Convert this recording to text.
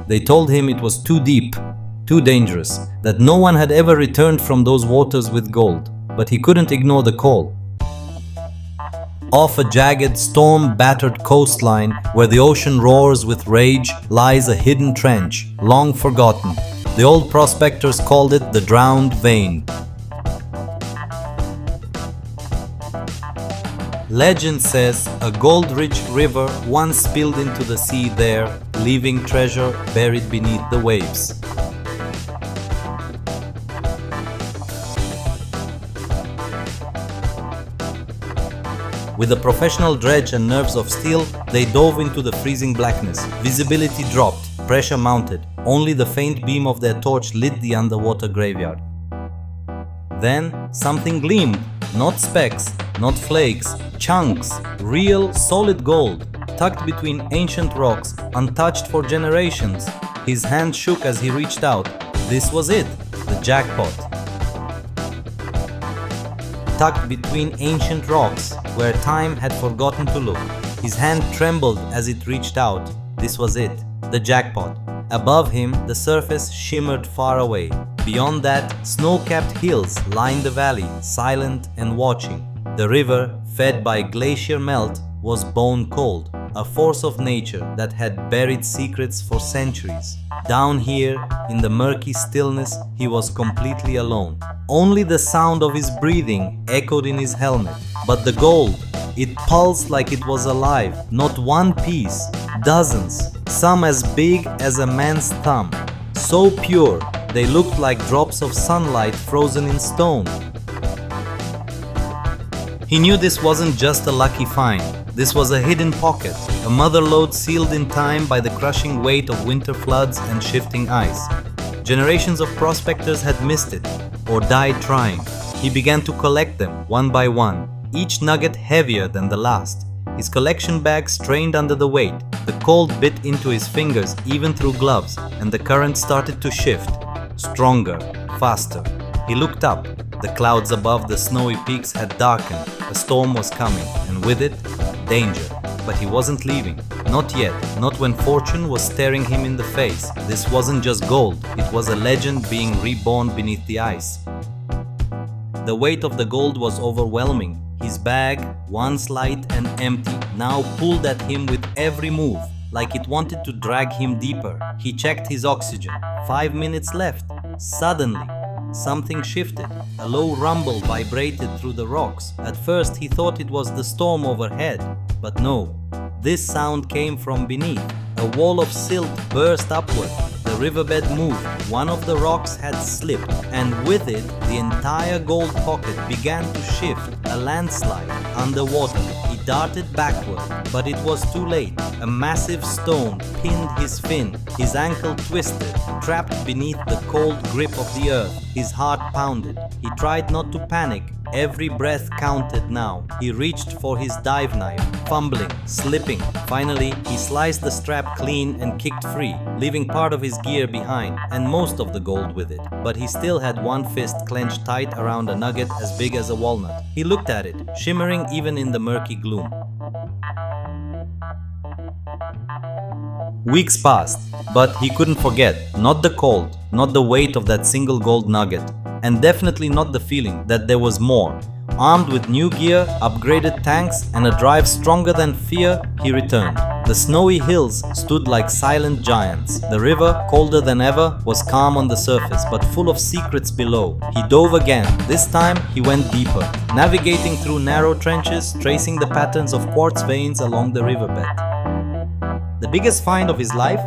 They told him it was too deep, too dangerous, that no one had ever returned from those waters with gold, but he couldn't ignore the call. Off a jagged, storm-battered coastline where the ocean roars with rage lies a hidden trench, long forgotten. The old prospectors called it the Drowned Vein. Legend says a gold-rich river once spilled into the sea there, leaving treasure buried beneath the waves. With a professional dredge and nerves of steel, they dove into the freezing blackness. Visibility dropped, pressure mounted. Only the faint beam of their torch lit the underwater graveyard. Then something gleamed. Not specks, not flakes, chunks, real solid gold, tucked between ancient rocks, untouched for generations. His hand shook as he reached out. This was it, the jackpot. Tucked between ancient rocks, where time had forgotten to look. His hand trembled as it reached out. This was it, the jackpot. Above him, the surface shimmered far away. Beyond that, snow-capped hills lined the valley, silent and watching. The river, fed by glacier melt, was bone cold, a force of nature that had buried secrets for centuries. Down here, in the murky stillness, he was completely alone. Only the sound of his breathing echoed in his helmet. But the gold, it pulsed like it was alive. Not one piece, dozens, some as big as a man's thumb. So pure, they looked like drops of sunlight frozen in stone. He knew this wasn't just a lucky find. This was a hidden pocket, a mother lode sealed in time by the crushing weight of winter floods and shifting ice. Generations of prospectors had missed it, or died trying. He began to collect them, one by one, each nugget heavier than the last. His collection bag strained under the weight. The cold bit into his fingers even through gloves, and the current started to shift. Stronger, faster. He looked up. The clouds above the snowy peaks had darkened. A storm was coming, and with it, danger. But he wasn't leaving. Not yet, not when fortune was staring him in the face. This wasn't just gold, it was a legend being reborn beneath the ice. The weight of the gold was overwhelming. His bag, once light and empty, now pulled at him with every move, like it wanted to drag him deeper. He checked his oxygen. 5 minutes left. Suddenly, something shifted. A low rumble vibrated through the rocks. At first he thought it was the storm overhead, but no. This sound came from beneath. A wall of silt burst upward. The riverbed moved. One of the rocks had slipped, and with it, the entire gold pocket began to shift. A landslide underwater. He darted backward, but it was too late. A massive stone pinned his fin. His ankle twisted, trapped beneath the cold grip of the earth. His heart pounded. He tried not to panic. Every breath counted now. He reached for his dive knife, fumbling, slipping. Finally, he sliced the strap clean and kicked free, leaving part of his gear behind, and most of the gold with it. But he still had one fist clenched tight around a nugget as big as a walnut. He looked at it, shimmering even in the murky gloom. Weeks passed, but he couldn't forget. Not the cold, not the weight of that single gold nugget. And definitely not the feeling that there was more. Armed with new gear, upgraded tanks, and a drive stronger than fear, he returned. The snowy hills stood like silent giants. The river, colder than ever, was calm on the surface, but full of secrets below. He dove again. This time, he went deeper, navigating through narrow trenches, tracing the patterns of quartz veins along the riverbed. The biggest find of his life